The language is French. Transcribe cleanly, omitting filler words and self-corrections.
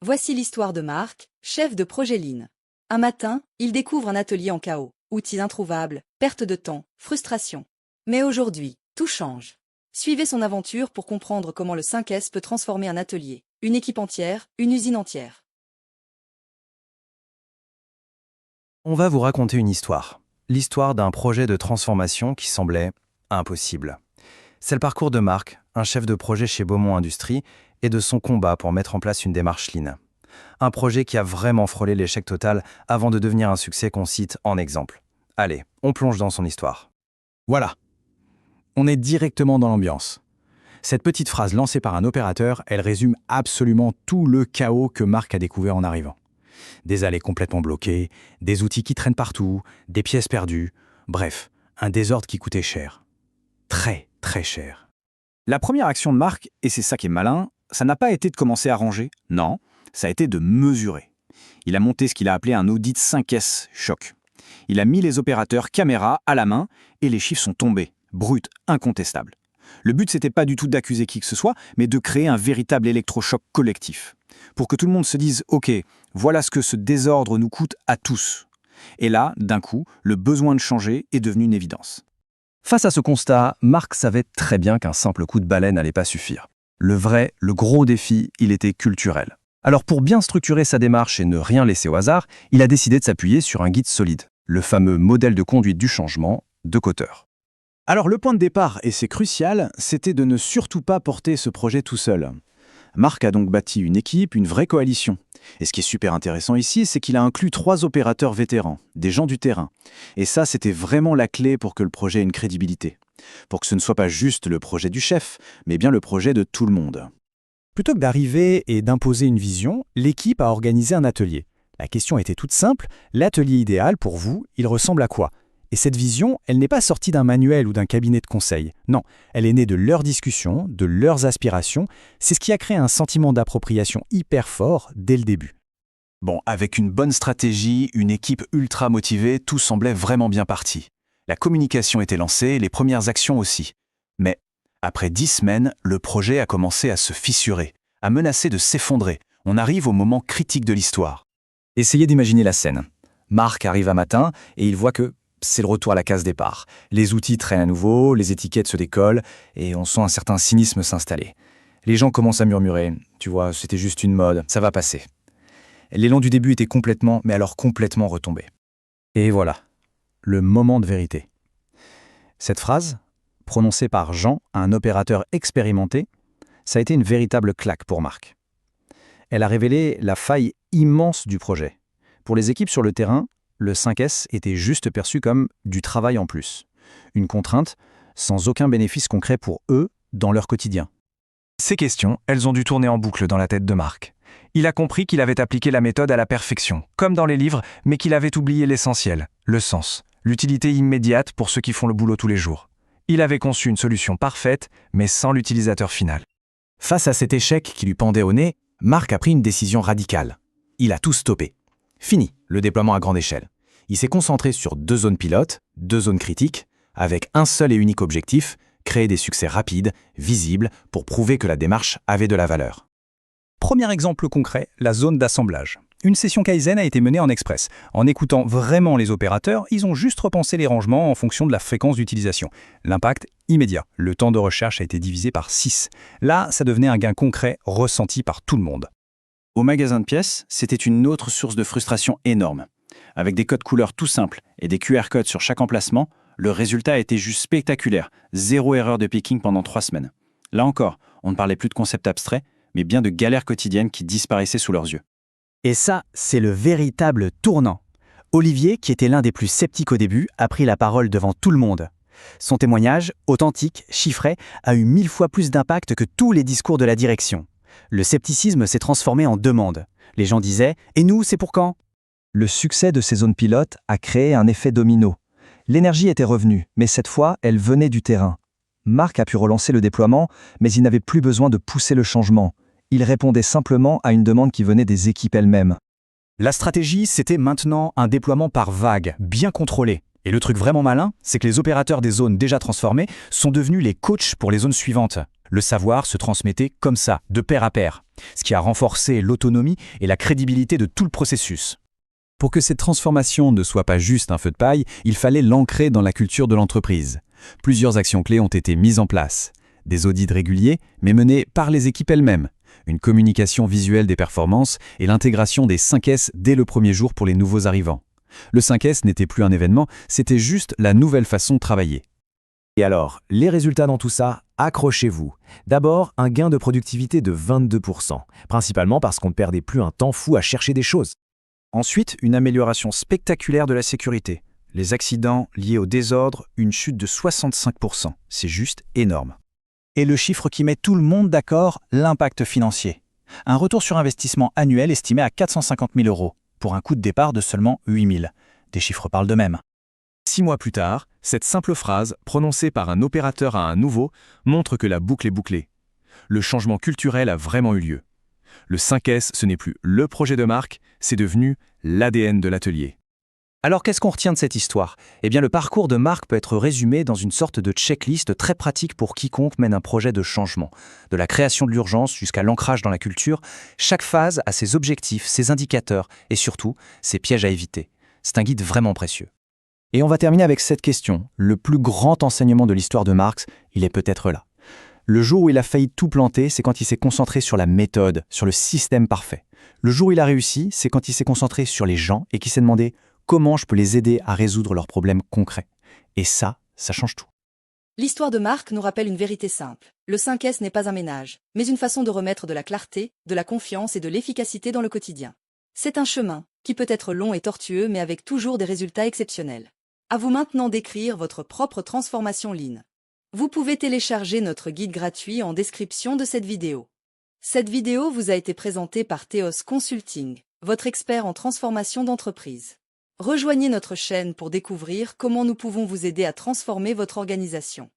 Voici l'histoire de Marc, chef de projet Lean. Un matin, il découvre un atelier en chaos, outils introuvables, perte de temps, frustration. Mais aujourd'hui, tout change. Suivez son aventure pour comprendre comment le 5S peut transformer un atelier, une équipe entière, une usine entière. On va vous raconter une histoire. L'histoire d'un projet de transformation qui semblait impossible. C'est le parcours de Marc, un chef de projet chez Beaumont Industries, et de son combat pour mettre en place une démarche Lean. Un projet qui a vraiment frôlé l'échec total avant de devenir un succès qu'on cite en exemple. Allez, on plonge dans son histoire. Voilà. On est directement dans l'ambiance. Cette petite phrase lancée par un opérateur, elle résume absolument tout le chaos que Marc a découvert en arrivant. Des allées complètement bloquées, des outils qui traînent partout, des pièces perdues, bref, un désordre qui coûtait cher. Très, très cher. La première action de Marc, et c'est ça qui est malin, ça n'a pas été de commencer à ranger, non, ça a été de mesurer. Il a monté ce qu'il a appelé un audit 5S choc. Il a mis les opérateurs caméra à la main et les chiffres sont tombés, bruts, incontestables. Le but, c'était pas du tout d'accuser qui que ce soit, mais de créer un véritable électrochoc collectif. Pour que tout le monde se dise « Ok, voilà ce que ce désordre nous coûte à tous ». Et là, d'un coup, le besoin de changer est devenu une évidence. Face à ce constat, Marc savait très bien qu'un simple coup de balai n'allait pas suffire. Le gros défi, il était culturel. Alors pour bien structurer sa démarche et ne rien laisser au hasard, il a décidé de s'appuyer sur un guide solide, le fameux modèle de conduite du changement de Kotter. Alors le point de départ, et c'est crucial, c'était de ne surtout pas porter ce projet tout seul. Marc a donc bâti une équipe, une vraie coalition. Et ce qui est super intéressant ici, c'est qu'il a inclus 3 opérateurs vétérans, des gens du terrain. Et ça, c'était vraiment la clé pour que le projet ait une crédibilité. Pour que ce ne soit pas juste le projet du chef, mais bien le projet de tout le monde. Plutôt que d'arriver et d'imposer une vision, l'équipe a organisé un atelier. La question était toute simple, l'atelier idéal pour vous, il ressemble à quoi ? Et cette vision, elle n'est pas sortie d'un manuel ou d'un cabinet de conseil. Non, elle est née de leurs discussions, de leurs aspirations. C'est ce qui a créé un sentiment d'appropriation hyper fort dès le début. Bon, avec une bonne stratégie, une équipe ultra motivée, tout semblait vraiment bien parti. La communication était lancée, les premières actions aussi. Mais après 10 semaines, le projet a commencé à se fissurer, à menacer de s'effondrer. On arrive au moment critique de l'histoire. Essayez d'imaginer la scène. Marc arrive un matin et il voit que c'est le retour à la case départ. Les outils traînent à nouveau, les étiquettes se décollent et on sent un certain cynisme s'installer. Les gens commencent à murmurer « Tu vois, c'était juste une mode, ça va passer ». L'élan du début était complètement retombé. Et voilà, le moment de vérité. Cette phrase, prononcée par Jean, un opérateur expérimenté, ça a été une véritable claque pour Marc. Elle a révélé la faille immense du projet. Pour les équipes sur le terrain, le 5S était juste perçu comme du travail en plus. Une contrainte sans aucun bénéfice concret pour eux dans leur quotidien. Ces questions, elles ont dû tourner en boucle dans la tête de Marc. Il a compris qu'il avait appliqué la méthode à la perfection, comme dans les livres, mais qu'il avait oublié l'essentiel, le sens, l'utilité immédiate pour ceux qui font le boulot tous les jours. Il avait conçu une solution parfaite, mais sans l'utilisateur final. Face à cet échec qui lui pendait au nez, Marc a pris une décision radicale. Il a tout stoppé. Fini le déploiement à grande échelle. Il s'est concentré sur 2 zones pilotes, 2 zones critiques, avec un seul et unique objectif, créer des succès rapides, visibles, pour prouver que la démarche avait de la valeur. Premier exemple concret, la zone d'assemblage. Une session Kaizen a été menée en express. En écoutant vraiment les opérateurs, ils ont juste repensé les rangements en fonction de la fréquence d'utilisation. L'impact, immédiat. Le temps de recherche a été divisé par 6. Là, ça devenait un gain concret ressenti par tout le monde. Au magasin de pièces, c'était une autre source de frustration énorme. Avec des codes couleurs tout simples et des QR codes sur chaque emplacement, le résultat a été juste spectaculaire. 0 erreur de picking pendant 3 semaines. Là encore, on ne parlait plus de concepts abstraits, mais bien de galères quotidiennes qui disparaissaient sous leurs yeux. Et ça, c'est le véritable tournant. Olivier, qui était l'un des plus sceptiques au début, a pris la parole devant tout le monde. Son témoignage, authentique, chiffré, a eu 1000 fois plus d'impact que tous les discours de la direction. Le scepticisme s'est transformé en demande. Les gens disaient « Et nous, c'est pour quand ?» Le succès de ces zones pilotes a créé un effet domino. L'énergie était revenue, mais cette fois, elle venait du terrain. Marc a pu relancer le déploiement, mais il n'avait plus besoin de pousser le changement. Il répondait simplement à une demande qui venait des équipes elles-mêmes. La stratégie, c'était maintenant un déploiement par vague, bien contrôlé. Et le truc vraiment malin, c'est que les opérateurs des zones déjà transformées sont devenus les coachs pour les zones suivantes. Le savoir se transmettait comme ça, de pair à pair, ce qui a renforcé l'autonomie et la crédibilité de tout le processus. Pour que cette transformation ne soit pas juste un feu de paille, il fallait l'ancrer dans la culture de l'entreprise. Plusieurs actions clés ont été mises en place. Des audits réguliers, mais menés par les équipes elles-mêmes. Une communication visuelle des performances et l'intégration des 5S dès le premier jour pour les nouveaux arrivants. Le 5S n'était plus un événement, c'était juste la nouvelle façon de travailler. Et alors, les résultats dans tout ça, accrochez-vous. D'abord, un gain de productivité de 22%, principalement parce qu'on ne perdait plus un temps fou à chercher des choses. Ensuite, une amélioration spectaculaire de la sécurité. Les accidents liés au désordre, une chute de 65%. C'est juste énorme. Et le chiffre qui met tout le monde d'accord, l'impact financier. Un retour sur investissement annuel estimé à 450 000 €, pour un coût de départ de seulement 8 000. Des chiffres parlent d'eux-mêmes. 6 mois plus tard, cette simple phrase, prononcée par un opérateur à un nouveau, montre que la boucle est bouclée. Le changement culturel a vraiment eu lieu. Le 5S, ce n'est plus le projet de marque, c'est devenu l'ADN de l'atelier. Alors qu'est-ce qu'on retient de cette histoire? Eh bien, le parcours de Marc peut être résumé dans une sorte de checklist très pratique pour quiconque mène un projet de changement. De la création de l'urgence jusqu'à l'ancrage dans la culture, chaque phase a ses objectifs, ses indicateurs et surtout ses pièges à éviter. C'est un guide vraiment précieux. Et on va terminer avec cette question. Le plus grand enseignement de l'histoire de Marx, il est peut-être là. Le jour où il a failli tout planter, c'est quand il s'est concentré sur la méthode, sur le système parfait. Le jour où il a réussi, c'est quand il s'est concentré sur les gens et qu'il s'est demandé comment je peux les aider à résoudre leurs problèmes concrets. Et ça change tout. L'histoire de Marc nous rappelle une vérité simple. Le 5S n'est pas un ménage, mais une façon de remettre de la clarté, de la confiance et de l'efficacité dans le quotidien. C'est un chemin, qui peut être long et tortueux mais avec toujours des résultats exceptionnels. À vous maintenant d'écrire votre propre transformation Lean. Vous pouvez télécharger notre guide gratuit en description de cette vidéo. Cette vidéo vous a été présentée par Theos Consulting, votre expert en transformation d'entreprise. Rejoignez notre chaîne pour découvrir comment nous pouvons vous aider à transformer votre organisation.